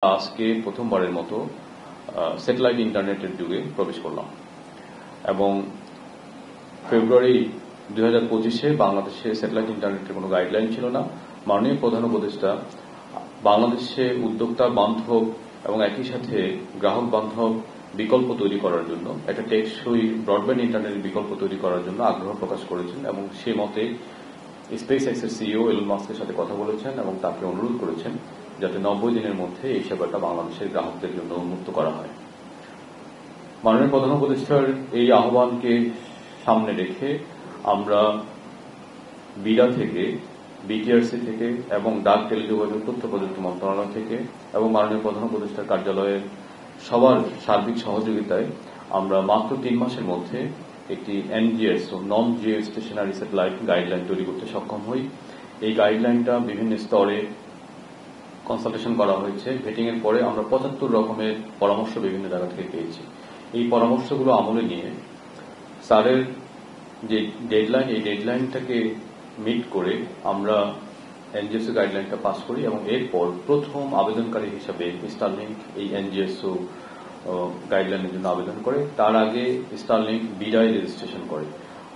আজকে প্রথমবারের মতো স্যাটেলাইট ইন্টারনেটের যুগে প্রবেশ করলাম এবং ফেব্রুয়ারি 2025-এ বাংলাদেশে স্যাটেলাইট ইন্টারনেটের কোনো গাইডলাইন ছিল না। মাননীয় প্রধান উপদেষ্টা বাংলাদেশে উদ্যোক্তা বান্ধব এবং একই সাথে গ্রাহক বান্ধব বিকল্প তৈরি করার জন্য একটা টেকসই ব্রডব্যান্ড ইন্টারনেটের বিকল্প তৈরি করার জন্য আগ্রহ প্রকাশ করেছেন এবং সে মতে স্পেস এক্সের সিইও এলন মাস্কের সাথে কথা বলেছেন এবং তাকে অনুরোধ করেছেন যাতে 90 দিনের মধ্যে এই সেবাটা বাংলাদেশের গ্রাহকদের জন্য উন্মুক্ত করা হয়। মাননীয় প্রধান উপদেষ্টার এই আহ্বানকে সামনে রেখে আমরা বিডা থেকে, বিটিআরসি থেকে এবং ডাক টেলিযোগাযোগ তথ্য প্রযুক্তি মন্ত্রণালয় থেকে এবং মাননীয় প্রধান উপদেষ্টার কার্যালয়ের সবার সার্বিক সহযোগিতায় আমরা মাত্র 3 মাসের মধ্যে একটি এনজিএস নন জিও স্টেশনারি স্যাটেলাইট গাইডলাইন তৈরি করতে সক্ষম হই। এই গাইডলাইনটা বিভিন্ন স্তরে কনসালটেশন করা হয়েছে। ভেটিং এর পরে আমরা 75 রকমের পরামর্শ বিভিন্ন জায়গা থেকে পেয়েছি। এই পরামর্শগুলো আমলে নিয়ে স্যারের যে ডেডলাইন, এই ডেডলাইনটাকে মিট করে আমরা এনজিএসও গাইডলাইনটা পাস করি এবং এরপর প্রথম আবেদনকারী হিসাবে স্টারলিংক এই এনজিএসও গাইডলাইনের জন্য আবেদন করে। তার আগে স্টারলিংক বিডায় রেজিস্ট্রেশন করে,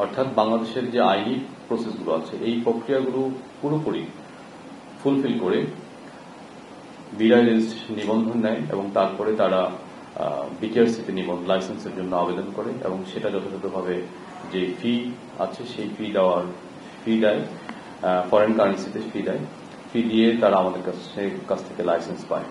অর্থাৎ বাংলাদেশের যে আইনি প্রসেসগুলো আছে এই প্রক্রিয়াগুলো পুরোপুরি ফুলফিল করে বিডায় রেজিস্ট্রেশন নিবন্ধন নেয় এবং তারপরে তারা বিটিআরসিতে লাইসেন্সের জন্য আবেদন করে এবং সেটা যথাযথভাবে যে ফি আছে সেই ফি দেয়, ফরেন কারেন্সিতে ফি দেয়, ফি দিয়ে তারা আমাদের কাছ থেকে লাইসেন্স পায়।